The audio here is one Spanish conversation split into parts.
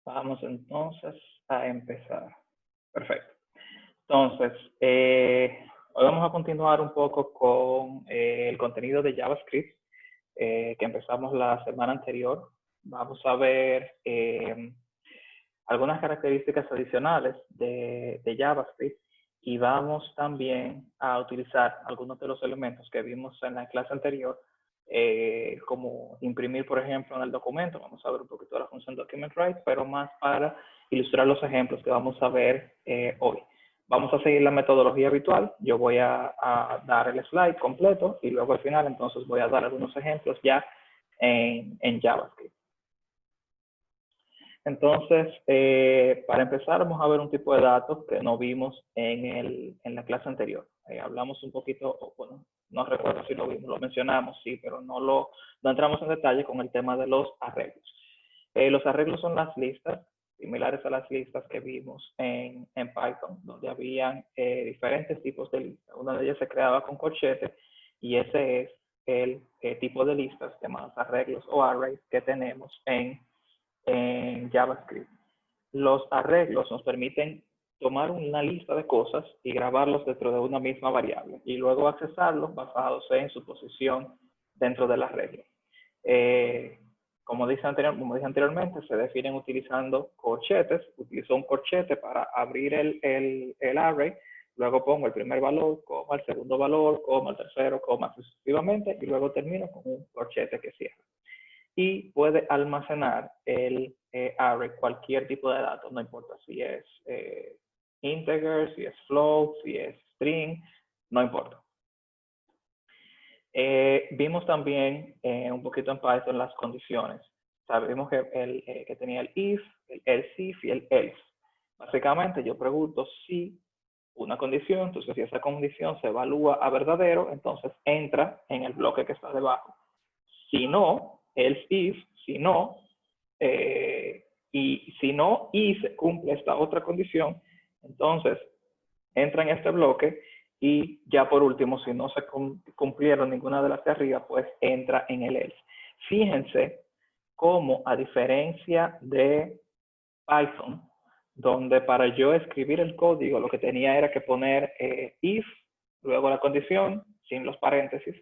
Vamos entonces a empezar. Perfecto. Entonces, hoy vamos a continuar un poco con el contenido de JavaScript que empezamos la semana anterior. Vamos a ver algunas características adicionales de JavaScript y vamos también a utilizar algunos de los elementos que vimos en la clase anterior, como imprimir, por ejemplo, en el documento. Vamos a ver un poquito de la función documentWrite, pero más para ilustrar los ejemplos que vamos a ver hoy. Vamos a seguir la metodología habitual. Yo voy a dar el slide completo y luego al final entonces voy a dar algunos ejemplos ya en JavaScript. Entonces, para empezar, vamos a ver un tipo de datos que no vimos en la clase anterior. Hablamos un poquito, bueno, no recuerdo si lo vimos, lo mencionamos, sí, pero no entramos en detalle con el tema de los arreglos. Los arreglos son las listas, similares a las listas que vimos en Python, donde habían diferentes tipos de listas. Una de ellas se creaba con corchete y ese es el tipo de listas llamadas arreglos o arrays que tenemos en JavaScript. Los arreglos nos permiten tomar una lista de cosas y grabarlos dentro de una misma variable y luego accesarlos basados en su posición dentro del arreglo. Como dije anteriormente, se definen utilizando corchetes. Utilizo un corchete para abrir el array, luego pongo el primer valor, coma el segundo valor, coma el tercero, coma sucesivamente, y luego termino con un corchete que cierra. Y puede almacenar el array cualquier tipo de datos, no importa si es integer, si es float, si es string, no importa. Vimos también un poquito en Python las condiciones. Sabemos que tenía el if, el else if y el else. Básicamente yo pregunto si una condición, entonces si esa condición se evalúa a verdadero, entonces entra en el bloque que está debajo. Si no, else if, si no, y se cumple esta otra condición, entonces entra en este bloque y ya por último, si no se cumplieron ninguna de las de arriba, pues entra en el else. Fíjense cómo, a diferencia de Python, donde para yo escribir el código lo que tenía era que poner if, luego la condición, sin los paréntesis,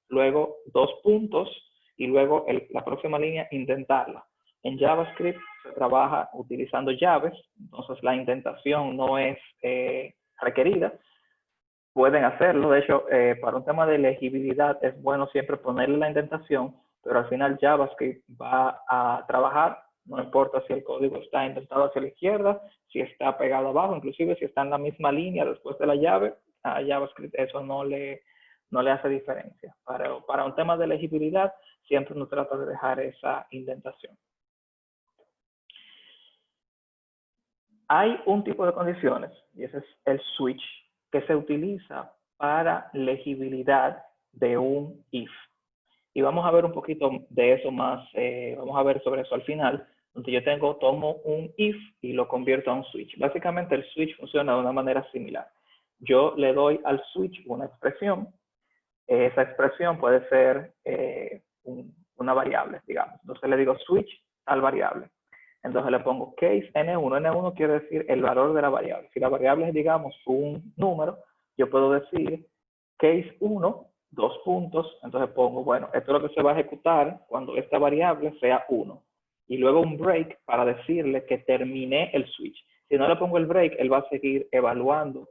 luego dos puntos y luego la próxima línea intentarla. En JavaScript se trabaja utilizando llaves, entonces la indentación no es requerida. Pueden hacerlo, de hecho, para un tema de legibilidad es bueno siempre ponerle la indentación, pero al final JavaScript va a trabajar, no importa si el código está indentado hacia la izquierda, si está pegado abajo, inclusive si está en la misma línea después de la llave, a JavaScript eso no le hace diferencia. Para un tema de legibilidad, siempre uno trata de dejar esa indentación. Hay un tipo de condiciones, y ese es el switch, que se utiliza para legibilidad de un if. Y vamos a ver un poquito de eso más, vamos a ver sobre eso al final, donde yo tomo un if y lo convierto a un switch. Básicamente el switch funciona de una manera similar. Yo le doy al switch una expresión, esa expresión puede ser una variable, digamos. Entonces le digo switch tal variable. Entonces le pongo case n1. n1 quiere decir el valor de la variable. Si la variable es, digamos, un número, yo puedo decir case 1, dos puntos. Entonces pongo, bueno, esto es lo que se va a ejecutar cuando esta variable sea 1. Y luego un break para decirle que terminé el switch. Si no le pongo el break, él va a seguir evaluando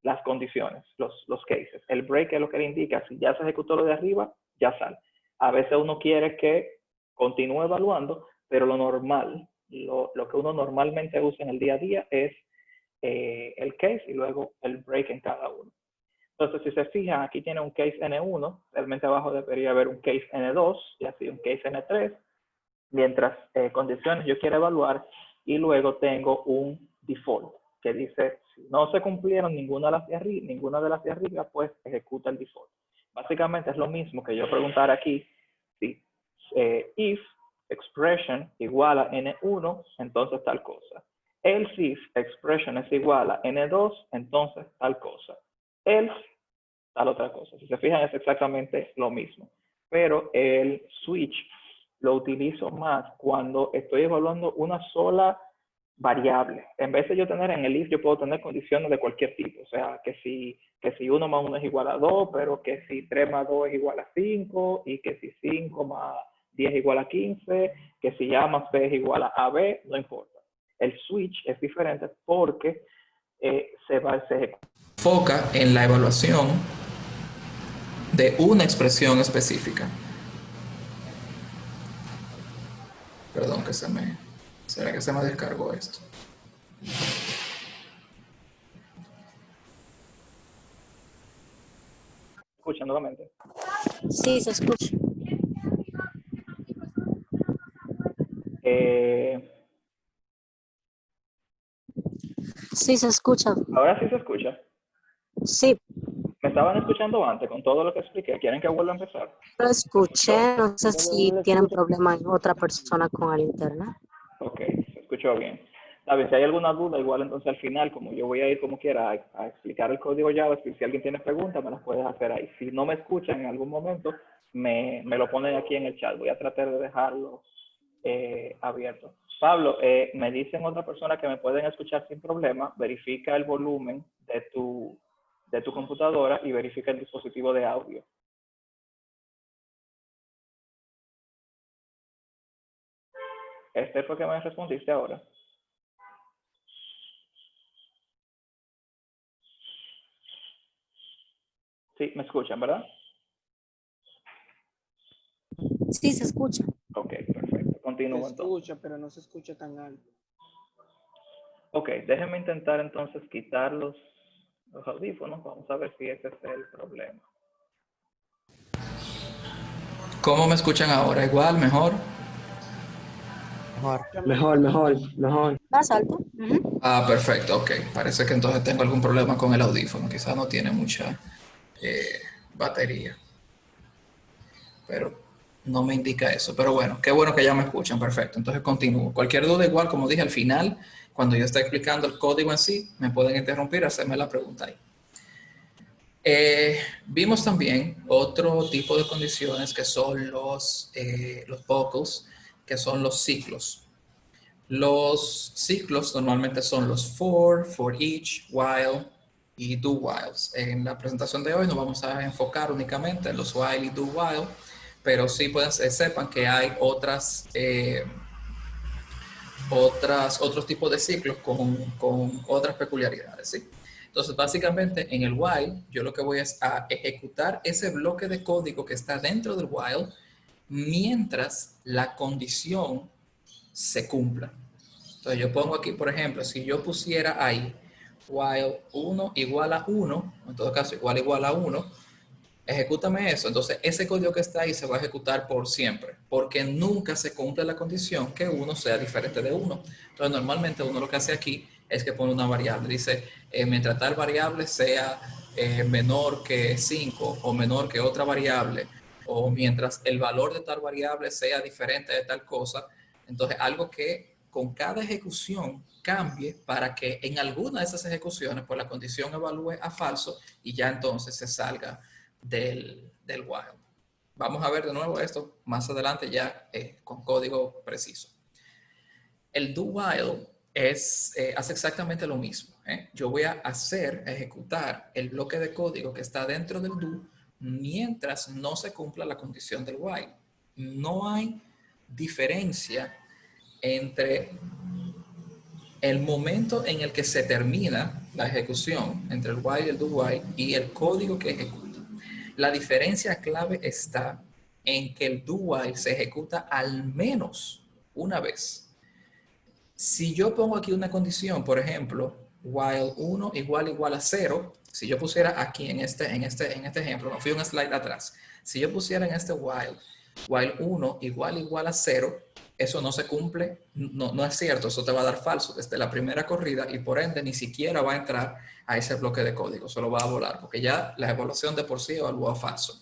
las condiciones, los cases. El break es lo que le indica si ya se ejecutó lo de arriba, ya sale. A veces uno quiere que continúe evaluando, pero lo normal, lo que uno normalmente usa en el día a día es el case y luego el break en cada uno. Entonces, si se fijan, aquí tiene un case N1, realmente abajo debería haber un case N2 y así un case N3, mientras condiciones yo quiero evaluar, y luego tengo un default que dice, si no se cumplieron ninguna de las de arriba, pues ejecuta el default. Básicamente es lo mismo que yo preguntar aquí, si if expression igual a n1, entonces tal cosa. Else if expression es igual a n2, entonces tal cosa. Else, tal otra cosa. Si se fijan, es exactamente lo mismo. Pero el switch lo utilizo más cuando estoy evaluando una sola variable. En vez de yo tener en el if, yo puedo tener condiciones de cualquier tipo. O sea, que si 1 más 1 es igual a 2, pero que si 3 más 2 es igual a 5, y que si 5 más 10 es igual a 15, que si A más B es igual a AB, no importa. El switch es diferente porque se enfoca en la evaluación de una expresión específica. Perdón que ¿será que se me descargó esto? escucha nuevamente. Sí, se escucha. Sí, se escucha. Ahora sí se escucha. Sí, Me estaban escuchando antes con todo lo que expliqué. ¿Quieren que vuelva a empezar? lo escuché. No sé si tienen problema en otra persona con el internet. Ok, se escuchó bien. ¿Sabes? Si hay alguna duda, igual entonces al final, como yo voy a ir como quiera a explicar el código JavaScript, si alguien tiene preguntas, me las puedes hacer ahí. Si no me escuchan en algún momento, me lo ponen aquí en el chat. Voy a tratar de dejarlo abierto. Pablo, me dicen otra persona que me pueden escuchar sin problema. Verifica el volumen de tu computadora y verifica el dispositivo de audio. Este fue que me respondiste ahora. Sí, me escuchan, ¿verdad? Sí, se escucha. Ok, perfecto. Continúo Se entonces. escucha, pero no se escucha tan alto. Ok, déjenme intentar entonces quitar los audífonos. Vamos a ver si ese es el problema. ¿Cómo me escuchan ahora? ¿Igual? ¿Mejor? Mejor. Más alto. Ujú. Ah, perfecto, ok. Parece que entonces tengo algún problema con el audífono. Quizás no tiene mucha batería, pero no me indica eso. Pero bueno, qué bueno que ya me escuchan, perfecto. Entonces continúo. Cualquier duda, igual, como dije al final, cuando yo esté explicando el código en sí, me pueden interrumpir, hacerme la pregunta ahí. Vimos también otro tipo de condiciones que son los vocals, que son los ciclos. Los ciclos normalmente son los for each, while y do whiles. En la presentación de hoy nos vamos a enfocar únicamente en los while y do while, pero sí sepan que hay otros tipos de ciclos con otras peculiaridades, ¿sí? Entonces, básicamente, en el while, yo lo que voy es a ejecutar ese bloque de código que está dentro del while mientras la condición se cumpla. Entonces, yo pongo aquí, por ejemplo, si yo pusiera ahí while 1 igual a 1, en todo caso, igual a 1, ejecútame eso. Entonces, ese código que está ahí se va a ejecutar por siempre, porque nunca se cumple la condición que 1 sea diferente de 1. Entonces, normalmente uno lo que hace aquí es que pone una variable. Dice, mientras tal variable sea menor que 5 o menor que otra variable, o mientras el valor de tal variable sea diferente de tal cosa. Entonces, algo que con cada ejecución cambie para que en alguna de esas ejecuciones, pues la condición evalúe a falso y ya entonces se salga del while. Vamos a ver de nuevo esto más adelante ya con código preciso. El do while hace exactamente lo mismo. Yo voy a ejecutar el bloque de código que está dentro del do mientras no se cumpla la condición del while. No hay diferencia entre el momento en el que se termina la ejecución entre el while y el do while y el código que ejecuta. La diferencia clave está en que el do while se ejecuta al menos una vez. Si yo pongo aquí una condición, por ejemplo, while 1 igual a 0, si yo pusiera aquí en este ejemplo, no fui un slide atrás, si yo pusiera en este while 1 igual a 0, eso no se cumple, no es cierto, eso te va a dar falso desde la primera corrida y por ende ni siquiera va a entrar a ese bloque de código, solo va a volar, porque ya la evaluación de por sí evalúa falso.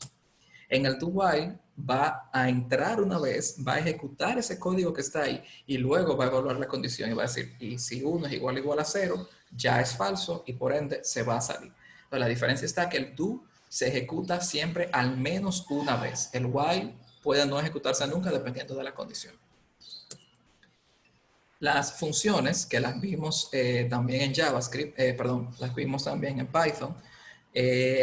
En el do while va a entrar una vez, va a ejecutar ese código que está ahí y luego va a evaluar la condición y va a decir, y si 1 es igual a 0, ya es falso y por ende se va a salir. Pero la diferencia está que el do se ejecuta siempre al menos una vez. El while puede no ejecutarse nunca dependiendo de la condición. Las funciones, que las vimos también en JavaScript, las vimos también en Python,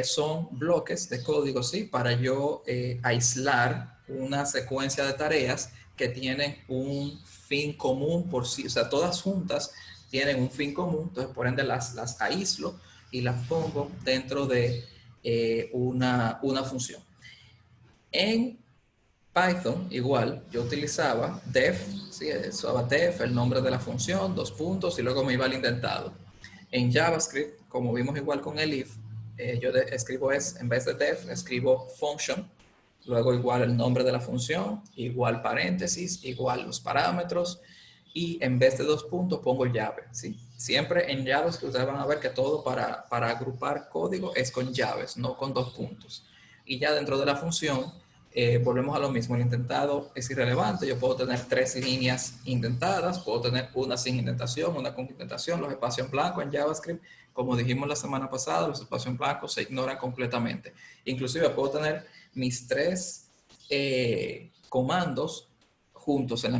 son bloques de código, ¿sí? Para yo aislar una secuencia de tareas que tienen un fin común por sí, o sea, todas juntas tienen un fin común, entonces por ende las aíslo y las pongo dentro de una función. En Python, igual, yo utilizaba def, ¿sí? Usaba def, el nombre de la función, 2 puntos, y luego me iba al indentado. En JavaScript, como vimos igual con el if, yo escribo en vez de def, escribo function, luego igual el nombre de la función, igual paréntesis, igual los parámetros, y en vez de 2 puntos pongo llave, ¿sí? Siempre en JavaScript ustedes van a ver que todo para agrupar código es con llaves, no con 2 puntos. Y ya dentro de la función, volvemos a lo mismo, el indentado es irrelevante, yo puedo tener 3 líneas indentadas, puedo tener una sin indentación, una con indentación, los espacios en blanco en JavaScript, como dijimos la semana pasada, los espacios en blanco se ignoran completamente. Inclusive puedo tener mis 3 comandos juntos en la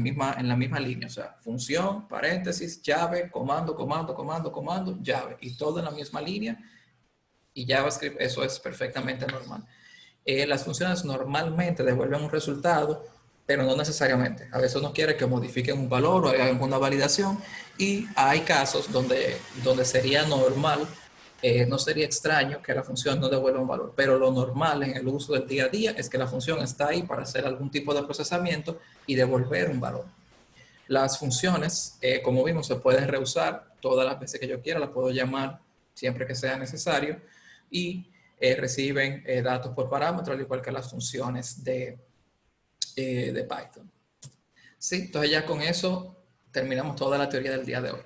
misma línea, o sea, función, paréntesis, llave, comando, comando, comando, comando, llave, y todo en la misma línea, y JavaScript eso es perfectamente normal. Las funciones normalmente devuelven un resultado, pero no necesariamente. A veces uno quiere que modifiquen un valor o hagan alguna validación, y hay casos donde sería normal, no sería extraño que la función no devuelva un valor, pero lo normal en el uso del día a día es que la función está ahí para hacer algún tipo de procesamiento y devolver un valor. Las funciones, como vimos, se pueden reusar todas las veces que yo quiera, las puedo llamar siempre que sea necesario, y reciben datos por parámetro, al igual que las funciones de Python. Sí, entonces ya con eso terminamos toda la teoría del día de hoy.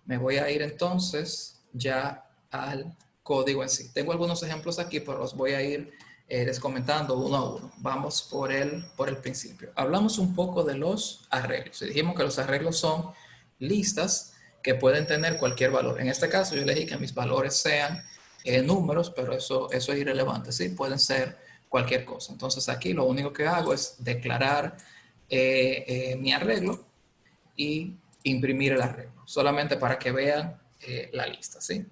Me voy a ir entonces ya al código en sí. Tengo algunos ejemplos aquí, pero los voy a ir descomentando uno a uno. Vamos por el principio. Hablamos un poco de los arreglos. Y dijimos que los arreglos son listas que pueden tener cualquier valor. En este caso yo elegí que mis valores sean números, pero eso es irrelevante, ¿sí? Pueden ser cualquier cosa. Entonces aquí lo único que hago es declarar mi arreglo y imprimir el arreglo, solamente para que vean la lista, ¿sí?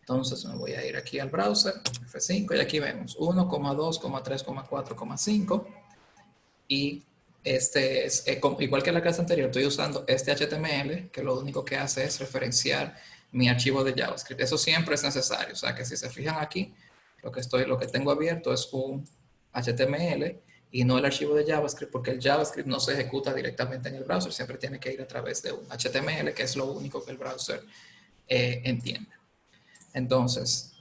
Entonces me voy a ir aquí al browser, F5, y aquí vemos 1,2, 3, 4, 5, y este es, igual que la clase anterior, estoy usando este HTML, que lo único que hace es referenciar mi archivo de JavaScript. Eso siempre es necesario, o sea que si se fijan aquí, lo que tengo abierto es un HTML y no el archivo de JavaScript, porque el JavaScript no se ejecuta directamente en el browser, siempre tiene que ir a través de un HTML, que es lo único que el browser entiende. Entonces,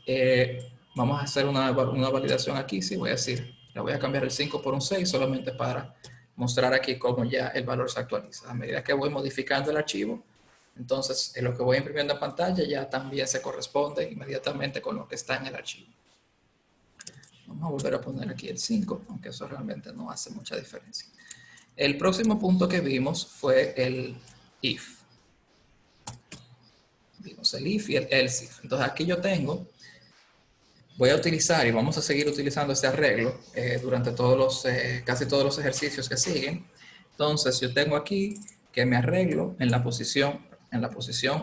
vamos a hacer una validación aquí, sí, voy a decir, le voy a cambiar el 5 por un 6, solamente para mostrar aquí cómo ya el valor se actualiza. A medida que voy modificando el archivo, entonces lo que voy imprimiendo en pantalla ya también se corresponde inmediatamente con lo que está en el archivo. Vamos a volver a poner aquí el 5, aunque eso realmente no hace mucha diferencia. El próximo punto que vimos fue el if. Vimos el if y el else if. Entonces aquí yo voy a utilizar y vamos a seguir utilizando este arreglo durante casi todos los ejercicios que siguen. Entonces yo tengo aquí que me arreglo en la posición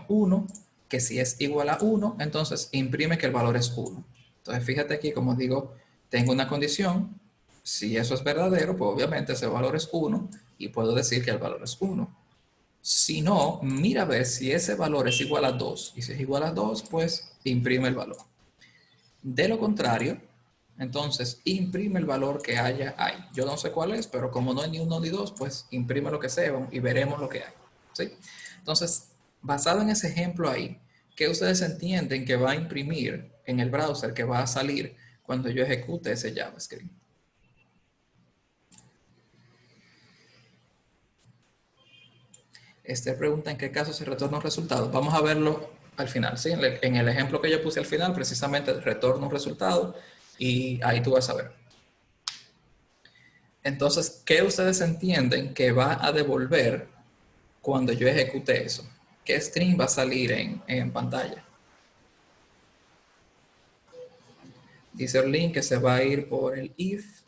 1, que si es igual a 1, entonces imprime que el valor es 1. Entonces fíjate aquí, como digo, tengo una condición, si eso es verdadero, pues obviamente ese valor es 1 y puedo decir que el valor es 1. Si no, mira a ver si ese valor es igual a 2, y si es igual a 2, pues imprime el valor. De lo contrario, entonces imprime el valor que haya ahí. Yo no sé cuál es, pero como no hay ni 1 ni 2, pues imprime lo que sea y veremos lo que hay, ¿sí? Entonces, basado en ese ejemplo ahí, ¿qué ustedes entienden que va a imprimir en el browser, que va a salir cuando yo ejecute ese JavaScript? Pregunta en qué caso se retorna un resultado. Vamos a verlo al final, ¿sí? En el ejemplo que yo puse al final, precisamente retorna un resultado y ahí tú vas a ver. Entonces, ¿qué ustedes entienden que va a devolver cuando yo ejecute eso? ¿Qué string va a salir en pantalla? Dice Orlin que se va a ir por el if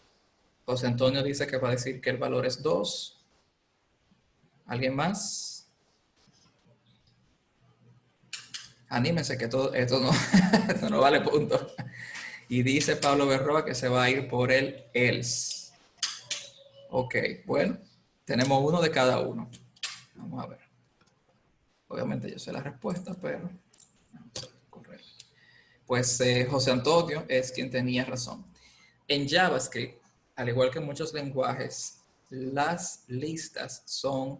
José Antonio dice que va a decir que el valor es 2. ¿Alguien más? Anímense que todo, esto no, esto no vale punto. Y dice Pablo Berroa que se va a ir por el else. Ok, bueno, tenemos uno de cada uno. Vamos a ver. Obviamente yo sé la respuesta, pero vamos a correr. Pues José Antonio es quien tenía razón. En JavaScript, al igual que en muchos lenguajes, las listas son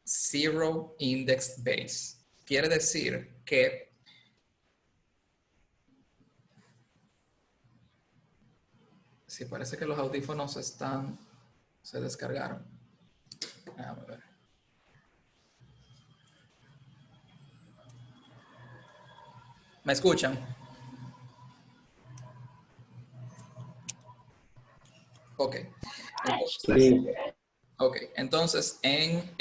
zero index base. Quiere decir que sí, parece que los audífonos se descargaron. Vamos a ver. ¿Me escuchan? Ok. Sí. Ok, entonces en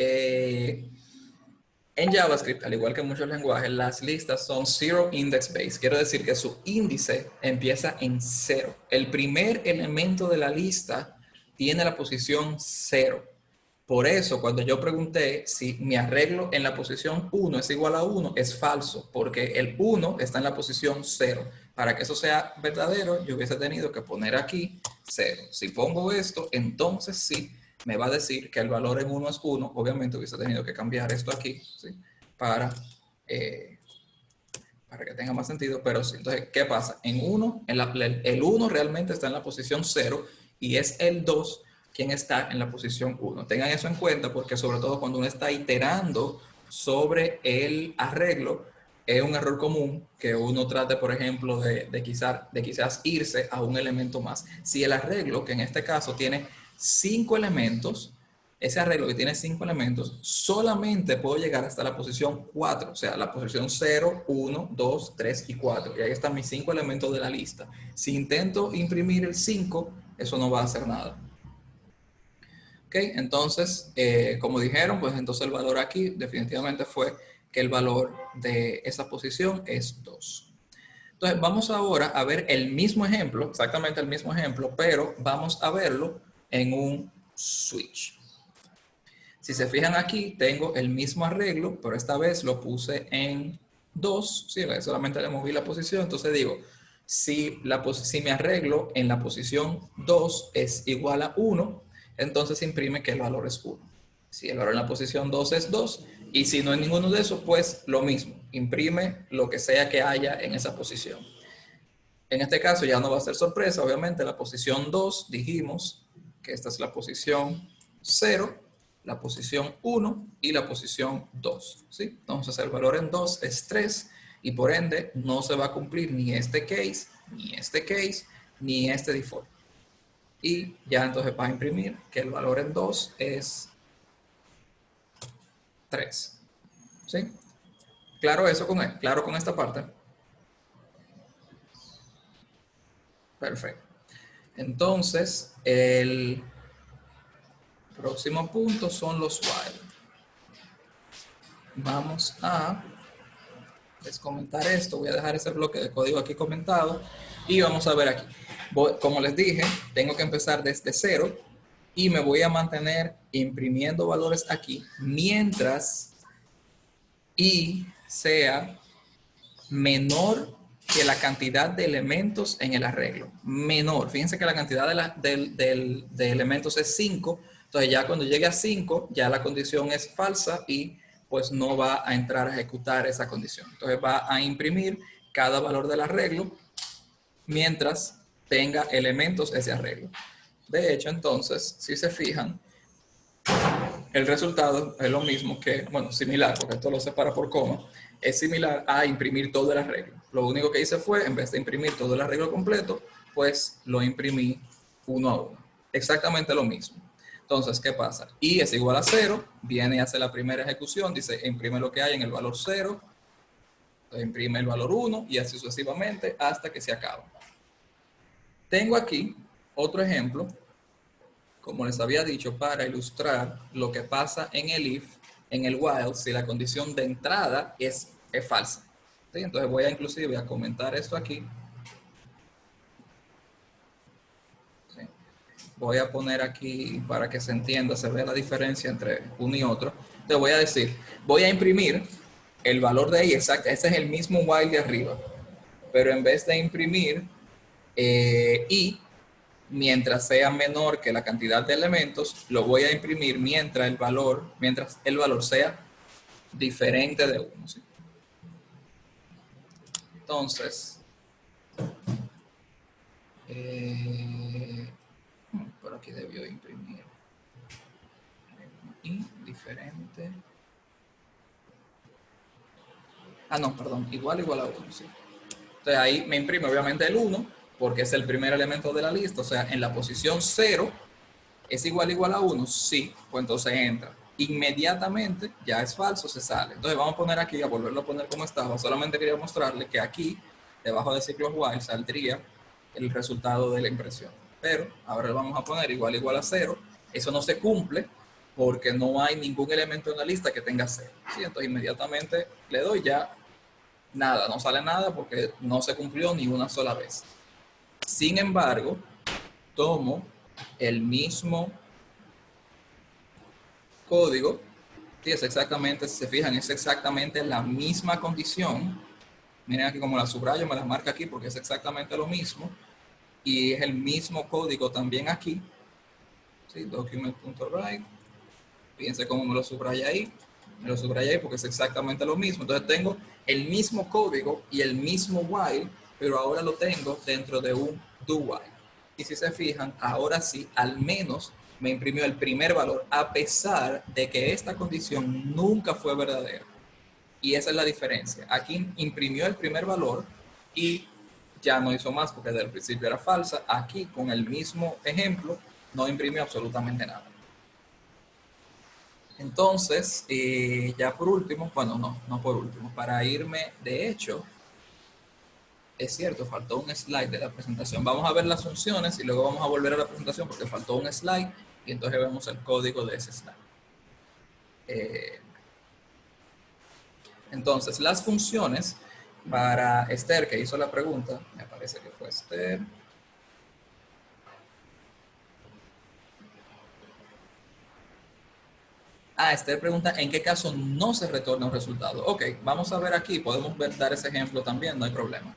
JavaScript, al igual que en muchos lenguajes, las listas son zero index base. Quiere decir que su índice empieza en 0. El primer elemento de la lista tiene la posición 0. Por eso, cuando yo pregunté si mi arreglo en la posición 1 es igual a 1, es falso, porque el 1 está en la posición 0. Para que eso sea verdadero, yo hubiese tenido que poner aquí 0. Si pongo esto, entonces sí, me va a decir que el valor en 1 es 1. Obviamente hubiese tenido que cambiar esto aquí, ¿sí? Para que tenga más sentido, pero sí. Entonces, ¿qué pasa? En 1, el 1 realmente está en la posición 0 y es el 2 quien está en la posición 1. Tengan eso en cuenta porque sobre todo cuando uno está iterando sobre el arreglo, es un error común que uno trate, por ejemplo, de quizás irse a un elemento más. Si el arreglo, que en este caso tiene 5 elementos, ese arreglo que tiene 5 elementos, solamente puedo llegar hasta la posición 4, o sea, la posición 0, 1, 2, 3 y 4. Y ahí están mis 5 elementos de la lista. Si intento imprimir el 5, eso no va a hacer nada. Ok, entonces, como dijeron, pues entonces el valor aquí definitivamente fue que el valor de esa posición es 2. Entonces, vamos ahora a ver el mismo ejemplo, exactamente el mismo ejemplo, pero vamos a verlo en un switch. Si se fijan aquí, tengo el mismo arreglo, pero esta vez lo puse en 2, ¿sí? Solamente le moví la posición, entonces digo, si mi arreglo en la posición 2 es igual a 1, entonces imprime que el valor es 1. Si el valor en la posición 2 es 2, y si no hay ninguno de esos, pues lo mismo, imprime lo que sea que haya en esa posición. En este caso ya no va a ser sorpresa, obviamente la posición 2 dijimos que esta es la posición 0, la posición 1 y la posición 2, ¿sí? Entonces el valor en 2 es 3 y por ende no se va a cumplir ni este case, ni este case, ni este default. Y ya entonces va a imprimir que el valor en 2 es 3, ¿sí? ¿Claro eso con él? ¿Claro con esta parte? Perfecto. Entonces, el próximo punto son los while. Vamos a descomentar esto. Voy a dejar ese bloque de código aquí comentado. Y vamos a ver aquí. Como les dije, tengo que empezar desde 0. Y me voy a mantener imprimiendo valores aquí. Mientras y sea menor que la cantidad de elementos en el arreglo. Menor. Fíjense que la cantidad de elementos es 5. Entonces ya cuando llegue a 5, ya la condición es falsa y pues no va a entrar a ejecutar esa condición. Entonces va a imprimir cada valor del arreglo mientras tenga elementos ese arreglo. De hecho, entonces, si se fijan, el resultado es lo mismo que, bueno, similar, porque esto lo separa por coma, es similar a imprimir todo el arreglo. Lo único que hice fue, en vez de imprimir todo el arreglo completo, pues lo imprimí uno a uno. Exactamente lo mismo. Entonces, ¿qué pasa? I es igual a 0, viene y hace la primera ejecución, dice imprime lo que hay en el valor 0, imprime el valor 1 y así sucesivamente hasta que se acaba. Tengo aquí otro ejemplo, como les había dicho, para ilustrar lo que pasa en el if, en el while, si la condición de entrada es falsa. ¿Sí? Entonces voy a inclusive a comentar esto aquí. ¿Sí? voy a poner aquí para que se entienda, se vea la diferencia entre uno y otro. Te voy a decir, voy a imprimir el valor de ahí, exacto, ese es el mismo while de arriba, pero en vez de imprimir y mientras sea menor que la cantidad de elementos, lo voy a imprimir mientras el valor sea diferente de 1. ¿Sí? Entonces, por aquí debió imprimir y diferente. Ah, no, perdón, igual a 1. ¿Sí? Entonces ahí me imprime obviamente el 1 porque es el primer elemento de la lista, o sea, en la posición 0 es igual a 1, sí, pues entonces entra. Inmediatamente ya es falso, se sale. Entonces vamos a poner aquí, a volverlo a poner como estaba. Solamente quería mostrarle que aquí, debajo de ciclos while, saldría el resultado de la impresión. Pero ahora le vamos a poner igual a 0. Eso no se cumple porque no hay ningún elemento en la lista que tenga 0. ¿Sí? Entonces inmediatamente le doy ya nada, no sale nada porque no se cumplió ni una sola vez. Sin embargo, tomo el mismo código, sí, es exactamente, si se fijan, es exactamente la misma condición. Miren aquí como la subrayo, me la marca aquí porque es exactamente lo mismo. Y es el mismo código también aquí. ¿Sí? Document.write. Fíjense cómo me lo subraya ahí. Me lo subraya ahí porque es exactamente lo mismo. Entonces tengo el mismo código y el mismo while, pero ahora lo tengo dentro de un do while. Y si se fijan, ahora sí, al menos me imprimió el primer valor, a pesar de que esta condición nunca fue verdadera. Y esa es la diferencia. Aquí imprimió el primer valor y ya no hizo más porque desde el principio era falsa. Aquí, con el mismo ejemplo, no imprimió absolutamente nada. Entonces, ya por último, bueno, no por último, para irme, de hecho, es cierto, faltó un slide de la presentación. Vamos a ver las funciones y luego vamos a volver a la presentación porque faltó un slide y entonces vemos el código de ese slide. Entonces, las funciones para Esther, que hizo la pregunta, me parece que fue Esther. Esther pregunta, ¿en qué caso no se retorna un resultado? Ok, vamos a ver aquí, podemos dar ese ejemplo también, no hay problema.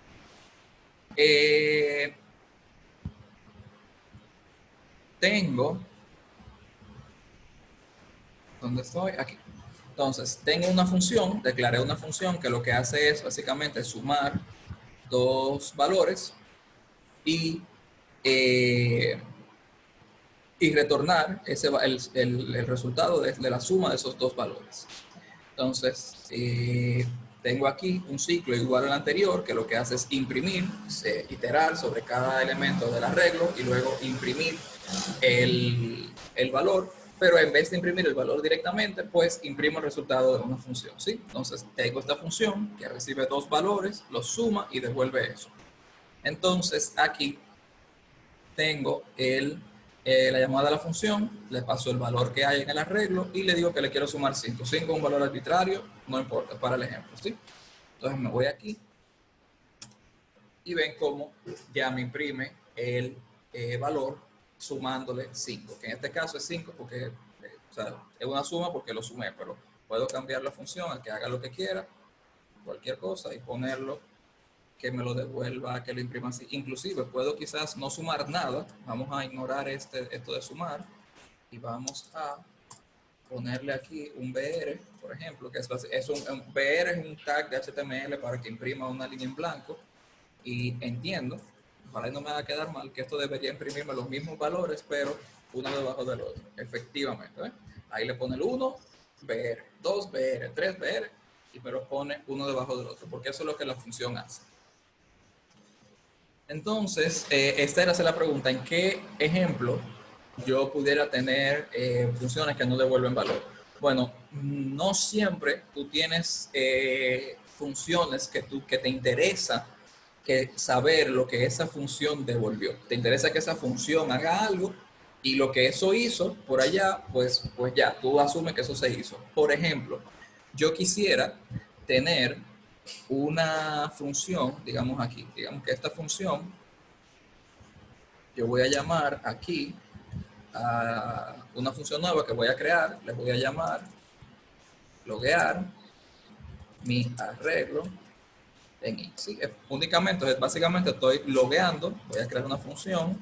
Tengo, ¿dónde estoy? Aquí. Entonces, tengo una función, declaré una función que lo que hace es básicamente sumar dos valores y retornar el resultado de la suma de esos dos valores. Entonces, tengo aquí un ciclo igual al anterior, que lo que hace es imprimir, iterar sobre cada elemento del arreglo y luego imprimir el valor, pero en vez de imprimir el valor directamente, pues imprimo el resultado de una función, ¿sí? Entonces, tengo esta función que recibe dos valores, los suma y devuelve eso. Entonces, aquí tengo la llamada a la función, le paso el valor que hay en el arreglo y le digo que le quiero sumar 5. 5 es un valor arbitrario, no importa, para el ejemplo, ¿sí? Entonces me voy aquí y ven cómo ya me imprime el valor sumándole 5, que en este caso es 5 porque o sea, es una suma porque lo sumé, pero puedo cambiar la función a que haga lo que quiera, cualquier cosa, y ponerlo que me lo devuelva, que lo imprima así. Inclusive puedo quizás no sumar nada, vamos a ignorar esto de sumar y vamos a ponerle aquí un BR, por ejemplo, que es un BR es un tag de HTML para que imprima una línea en blanco y entiendo, para que no me va a quedar mal, que esto debería imprimirme los mismos valores, pero uno debajo del otro, efectivamente. ¿Eh? Ahí le pone el 1, BR, 2 BR, 3 BR y me lo pone uno debajo del otro, porque eso es lo que la función hace. Entonces, esta era la pregunta, ¿en qué ejemplo yo pudiera tener funciones que no devuelven valor? Bueno, no siempre tú tienes funciones que te interesa saber lo que esa función devolvió. Te interesa que esa función haga algo y lo que eso hizo por allá, pues ya, tú asumes que eso se hizo. Por ejemplo, yo quisiera tener una función, digamos aquí, digamos que esta función, yo voy a llamar aquí a una función nueva que voy a crear. Le voy a llamar loguear mi arreglo en X. ¿Sí? Únicamente, básicamente estoy logueando. Voy a crear una función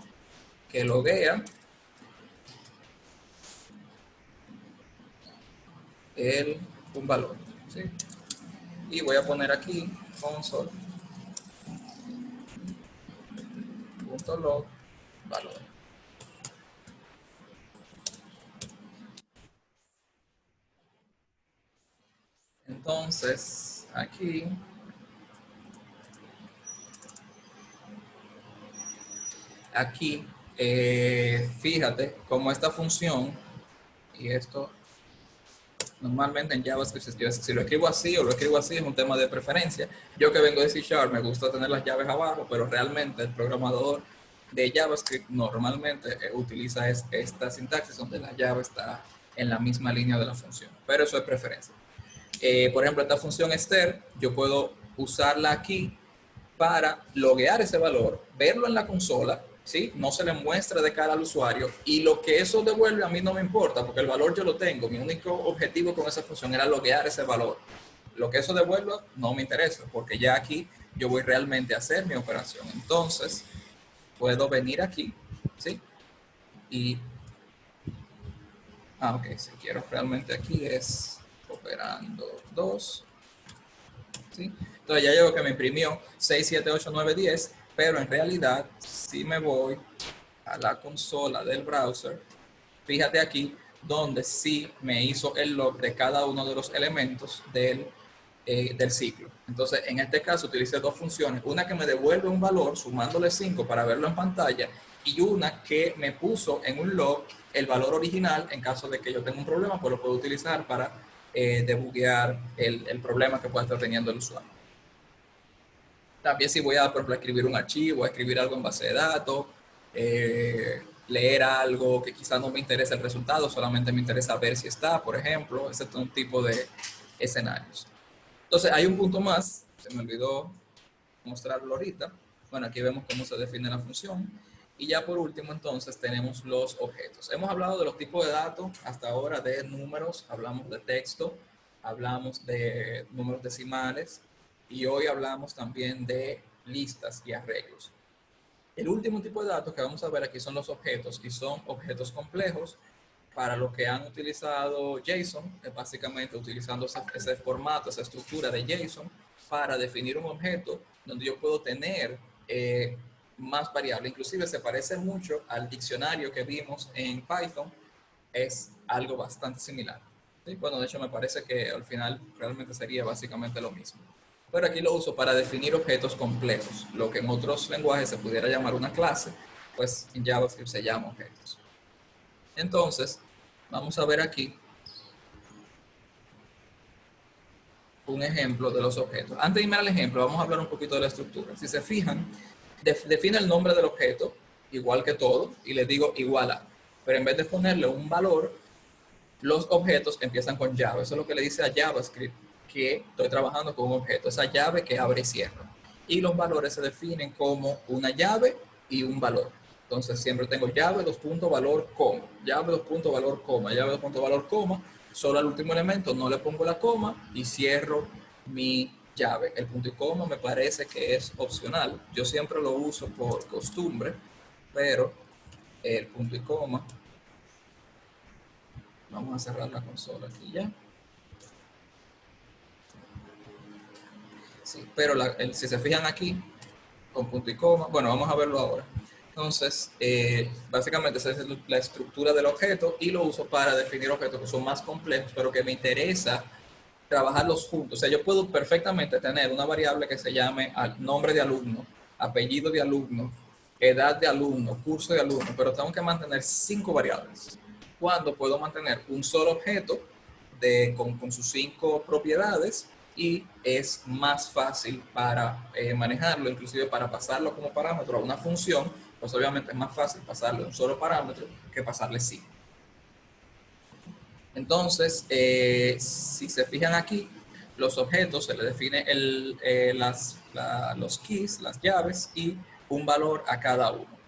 que loguea un valor. ¿Sí? Y voy a poner aquí console.log valor. Entonces, aquí, fíjate cómo esta función, y esto normalmente en JavaScript si lo escribo así o lo escribo así es un tema de preferencia. Yo que vengo de C# me gusta tener las llaves abajo, pero realmente el programador de JavaScript normalmente utiliza esta sintaxis donde la llave está en la misma línea de la función, pero eso es preferencia. Por ejemplo, esta función str, yo puedo usarla aquí para loguear ese valor, verlo en la consola, ¿sí? No se le muestra de cara al usuario, y lo que eso devuelve a mí no me importa, porque el valor yo lo tengo. Mi único objetivo con esa función era loguear ese valor. Lo que eso devuelva no me interesa, porque ya aquí yo voy realmente a hacer mi operación. Entonces, puedo venir aquí, ¿sí? Y, ok, si quiero realmente aquí es operando 2, ¿sí? Entonces ya llevo que me imprimió 6, 7, 8, 9, 10, pero en realidad, si me voy a la consola del browser, fíjate aquí donde sí me hizo el log de cada uno de los elementos del ciclo. Entonces, en este caso utilicé dos funciones, una que me devuelve un valor sumándole 5 para verlo en pantalla, y una que me puso en un log el valor original. En caso de que yo tenga un problema, pues lo puedo utilizar para debuguear el problema que pueda estar teniendo el usuario. También si voy a, por ejemplo, escribir un archivo, a escribir algo en base de datos, leer algo que quizás no me interesa el resultado, solamente me interesa ver si está, por ejemplo. Ese es un tipo de escenarios. Entonces, hay un punto más, se me olvidó mostrarlo ahorita. Bueno, aquí vemos cómo se define la función. Y ya por último, entonces, tenemos los objetos. Hemos hablado de los tipos de datos hasta ahora, de números, hablamos de texto, hablamos de números decimales, y hoy hablamos también de listas y arreglos. El último tipo de datos que vamos a ver aquí son los objetos, y son objetos complejos. Para los que han utilizado JSON, básicamente utilizando ese formato, esa estructura de JSON, para definir un objeto donde yo puedo tener más variables. Inclusive se parece mucho al diccionario que vimos en Python, es algo bastante similar. ¿Sí? Bueno, de hecho me parece que al final realmente sería básicamente lo mismo. Pero aquí lo uso para definir objetos complejos. Lo que en otros lenguajes se pudiera llamar una clase, pues en JavaScript se llama objetos. Entonces, vamos a ver aquí un ejemplo de los objetos. Antes de irme al ejemplo, vamos a hablar un poquito de la estructura. Si se fijan, define el nombre del objeto, igual que todo, y le digo igual a. Pero en vez de ponerle un valor, los objetos empiezan con llave. Eso es lo que le dice a JavaScript que estoy trabajando con un objeto, esa llave que abre y cierra. Y los valores se definen como una llave y un valor. Entonces siempre tengo llave, 2 puntos, valor, coma, llave, 2 puntos, valor, coma, llave, 2 puntos, valor, coma. Solo al último elemento no le pongo la coma y cierro mi llave. El punto y coma me parece que es opcional. Yo siempre lo uso por costumbre, pero el punto y coma, vamos a cerrar la consola aquí ya. Sí, pero si se fijan aquí, con punto y coma, bueno, vamos a verlo ahora. Entonces, básicamente esa es la estructura del objeto, y lo uso para definir objetos que son más complejos, pero que me interesa trabajarlos juntos. O sea, yo puedo perfectamente tener una variable que se llame nombre de alumno, apellido de alumno, edad de alumno, curso de alumno, pero tengo que mantener 5 variables. Cuando puedo mantener un solo objeto con sus 5 propiedades, y es más fácil para manejarlo, inclusive para pasarlo como parámetro a una función, pues obviamente es más fácil pasarle un solo parámetro que pasarle 5. Entonces, si se fijan aquí, los objetos se le define los keys, las llaves, y un valor a cada uno.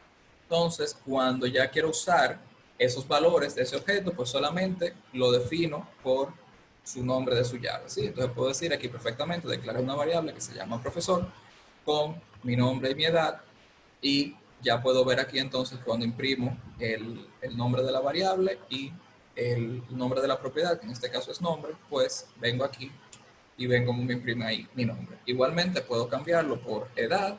Entonces, cuando ya quiero usar esos valores de ese objeto, pues solamente lo defino por su nombre de su llave, ¿sí? Entonces puedo decir aquí perfectamente, declarar una variable que se llama profesor con mi nombre y mi edad, y ya puedo ver aquí entonces cuando imprimo el nombre de la variable y el nombre de la propiedad, que en este caso es nombre, pues vengo aquí y ven cómo me imprime ahí mi nombre. Igualmente puedo cambiarlo por edad,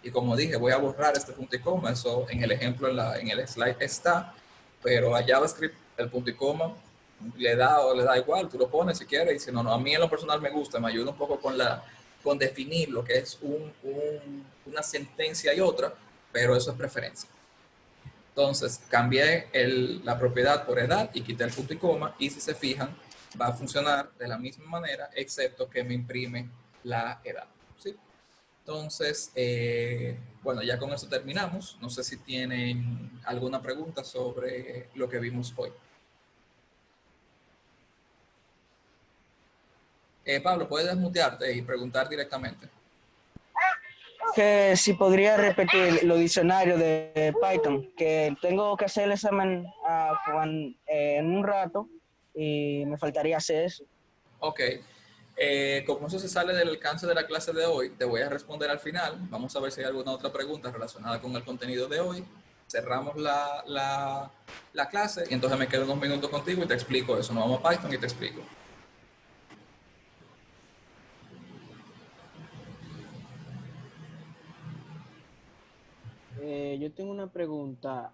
y como dije, voy a borrar este punto y coma, eso en el ejemplo en el slide está, pero a JavaScript el punto y coma le da igual, tú lo pones si quieres, y si no, no, a mí en lo personal me gusta, me ayuda un poco con definir lo que es una sentencia y otra, pero eso es preferencia. Entonces, cambié la propiedad por edad y quité el punto y coma, y si se fijan, va a funcionar de la misma manera, excepto que me imprime la edad, ¿sí? Entonces, bueno, ya con eso terminamos. No sé si tienen alguna pregunta sobre lo que vimos hoy. Pablo, puedes desmutearte y preguntar directamente. Que si podría repetir los diccionarios de Python, que tengo que hacer el examen en un rato y me faltaría hacer eso. Ok. Como eso se sale del alcance de la clase de hoy, te voy a responder al final. Vamos a ver si hay alguna otra pregunta relacionada con el contenido de hoy. Cerramos la clase y entonces me quedo unos minutos contigo y te explico eso. Nos vamos a Python y te explico. Yo tengo una pregunta.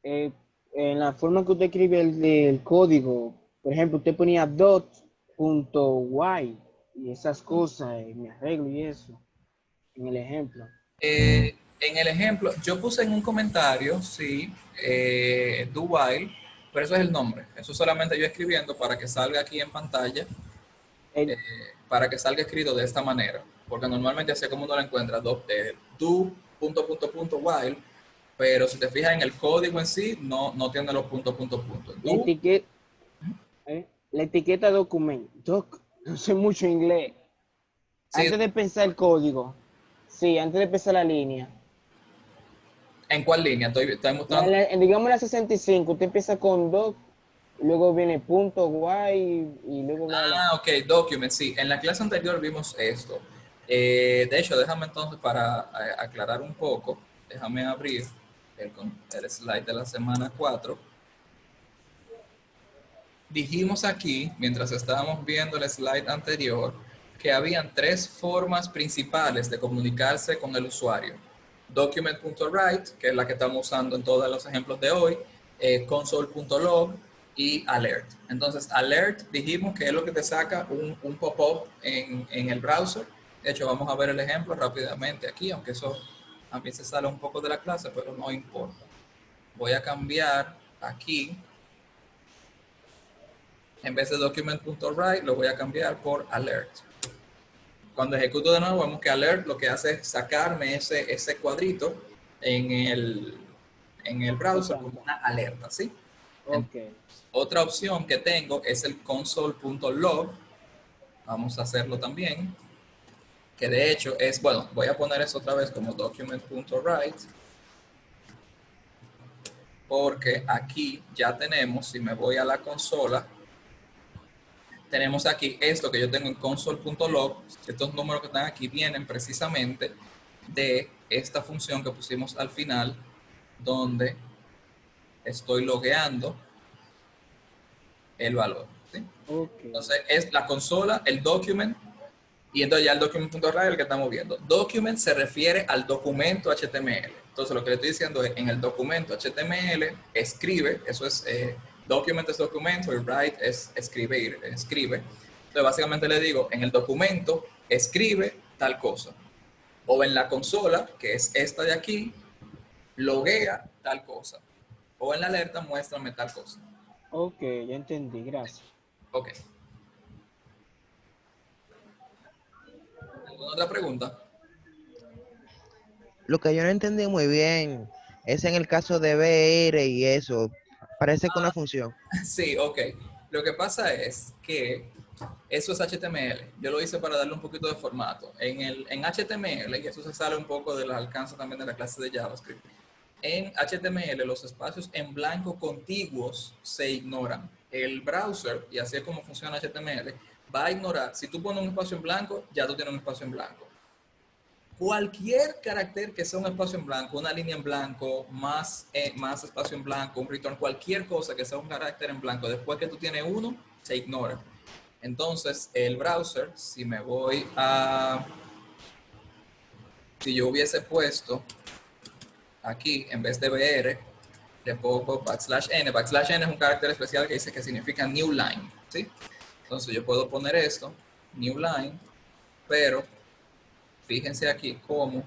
En la forma que usted escribe el código, por ejemplo, usted ponía dot.y y esas cosas, me arreglo y eso, en el ejemplo. En el ejemplo, yo puse en un comentario, sí, do while, pero eso es el nombre. Eso solamente yo escribiendo para que salga aquí en pantalla, El- para que salga escrito de esta manera. Porque normalmente así es como uno lo encuentra, do, punto, punto, punto, while, pero si te fijas en el código en sí, no tiene los puntos, punto, punto. la Do, etiqueta, la etiqueta documento, no sé mucho inglés. sí, Antes de pensar el código, sí, antes de empezar la línea. ¿en cuál línea? Estoy mostrando. Digamos la 65, usted empieza con doc, luego viene punto guay y luego bla bla. Ah, ok, document, sí. En la clase anterior vimos esto. De hecho, déjame entonces para aclarar un poco, déjame abrir el slide de la semana 4. Dijimos aquí, mientras estábamos viendo el slide anterior, que habían tres formas principales de comunicarse con el usuario. Document.write, que es la que estamos usando en todos los ejemplos de hoy, console.log y alert. Entonces, alert dijimos que es lo que te saca un pop-up en el browser. De hecho, vamos a ver el ejemplo rápidamente aquí, aunque eso a mí se sale un poco de la clase, pero no importa. Voy a cambiar aquí. En vez de document.write, lo voy a cambiar por alert. Cuando ejecuto de nuevo, vemos que alert lo que hace es sacarme ese cuadrito en el browser como una alerta, ¿sí? Ok. Otra opción que tengo es el console.log. Vamos a hacerlo también. Que de hecho es, bueno, voy a poner eso otra vez como document.write. Porque aquí ya tenemos, si me voy a la consola, tenemos aquí esto que yo tengo en console.log. Estos números que están aquí vienen precisamente de esta función que pusimos al final, donde estoy logueando el valor, ¿sí? Okay. Entonces es la consola, el document, y entonces ya el document.write es el que estamos viendo. Document se refiere al documento HTML. Entonces lo que le estoy diciendo es, en el documento HTML, escribe, eso es, document es documento y write es escribir, escribe. Entonces básicamente le digo, en el documento, escribe tal cosa. O en la consola, que es esta de aquí, loguea tal cosa. O en la alerta, muéstrame tal cosa. Ok, ya entendí, gracias. Ok. ¿Alguna otra pregunta? Lo que yo no entendí muy bien es en el caso de BR y eso. Parece que una función. Sí, ok. Lo que pasa es que eso es HTML. Yo lo hice para darle un poquito de formato. En HTML, y eso se sale un poco del alcance también de la clase de JavaScript, en HTML los espacios en blanco contiguos se ignoran. El browser, y así es como funciona HTML, va a ignorar. Si tú pones un espacio en blanco, ya tú tienes un espacio en blanco. Cualquier carácter que sea un espacio en blanco, una línea en blanco, más espacio en blanco, un return, cualquier cosa que sea un carácter en blanco, después que tú tienes uno, se ignora. Entonces, el browser, si yo hubiese puesto aquí, en vez de BR, le pongo \n. \n es un carácter especial que dice que significa new line, ¿sí? Entonces, yo puedo poner esto, new line, pero fíjense aquí cómo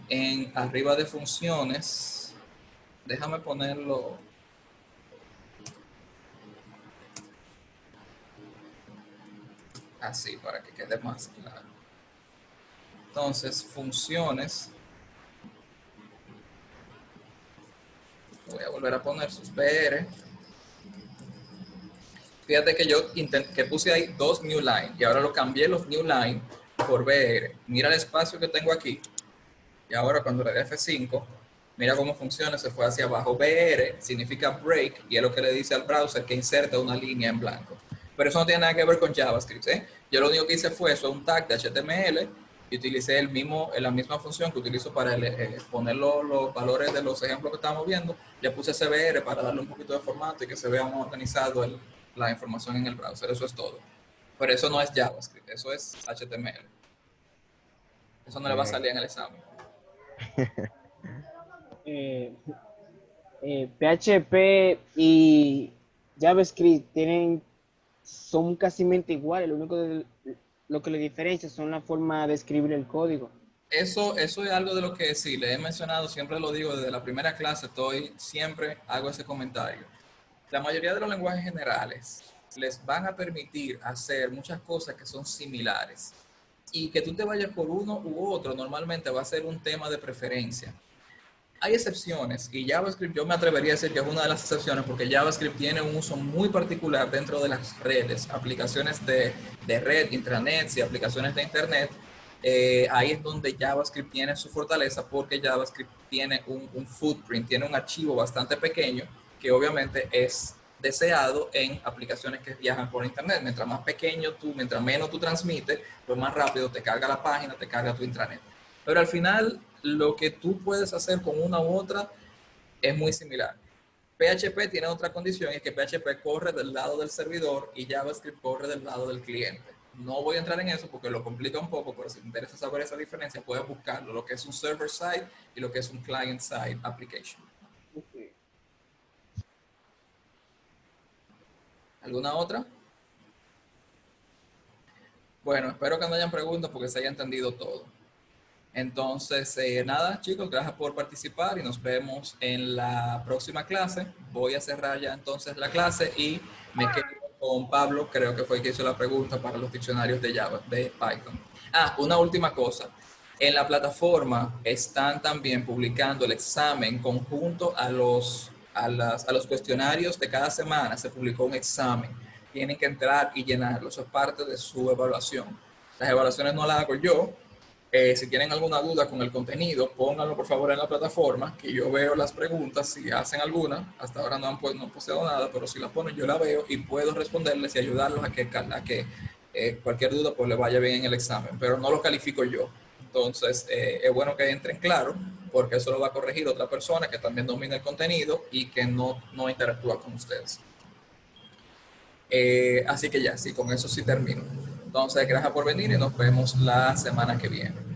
en arriba de funciones, déjame ponerlo así para que quede más claro. Entonces, funciones, voy a volver a poner sus BR. Fíjate que yo que puse ahí 2 new line y ahora lo cambié los new line por BR. Mira el espacio que tengo aquí. Y ahora cuando le dé F5, mira cómo funciona, se fue hacia abajo. BR significa break y es lo que le dice al browser que inserta una línea en blanco. Pero eso no tiene nada que ver con JavaScript, ¿eh? Yo lo único que hice fue un tag de HTML y utilicé la misma función que utilizo para poner los valores de los ejemplos que estamos viendo. Le puse CBR para darle un poquito de formato y que se vea más organizado la información en el browser. Eso es todo. Pero eso no es JavaScript, eso es HTML. Eso no le va a salir en el examen. PHP y JavaScript son casi iguales, lo que le diferencia son la forma de escribir el código. Eso es algo de lo que sí le he mencionado, siempre lo digo desde la primera clase, siempre hago ese comentario. La mayoría de los lenguajes generales les van a permitir hacer muchas cosas que son similares. Y que tú te vayas por uno u otro normalmente va a ser un tema de preferencia. Hay excepciones y JavaScript yo me atrevería a decir que es una de las excepciones porque JavaScript tiene un uso muy particular dentro de las redes, aplicaciones de red, intranets y aplicaciones de internet. Ahí es donde JavaScript tiene su fortaleza porque JavaScript tiene un footprint, tiene un archivo bastante pequeño que obviamente es deseado en aplicaciones que viajan por internet. Mientras más pequeño mientras menos tú transmites, pues más rápido te carga la página, te carga tu intranet. Pero al final, lo que tú puedes hacer con una u otra es muy similar. PHP tiene otra condición, es que PHP corre del lado del servidor y JavaScript corre del lado del cliente. No voy a entrar en eso porque lo complica un poco, pero si te interesa saber esa diferencia, puedes buscarlo, lo que es un server-side y lo que es un client-side application. Okay. ¿Alguna otra? Bueno, espero que no hayan preguntas porque se haya entendido todo. Entonces, nada, chicos, gracias por participar y nos vemos en la próxima clase. Voy a cerrar ya entonces la clase y me quedo con Pablo, creo que fue el que hizo la pregunta para los diccionarios de Java, de Python. Una última cosa. En la plataforma están también publicando el examen conjunto a los cuestionarios de cada semana. Se publicó un examen. Tienen que entrar y llenarlo. Eso es parte de su evaluación. Las evaluaciones no las hago yo. Si tienen alguna duda con el contenido, pónganlo por favor en la plataforma, que yo veo las preguntas, si hacen alguna, hasta ahora no han posteado nada, pero si las ponen yo la veo y puedo responderles y ayudarlos a que cualquier duda pues le vaya bien en el examen, pero no lo califico yo. Entonces es bueno que entren claro, porque eso lo va a corregir otra persona que también domina el contenido y que no interactúa con ustedes. Así que ya, sí, con eso sí termino. Entonces, gracias por venir y nos vemos la semana que viene.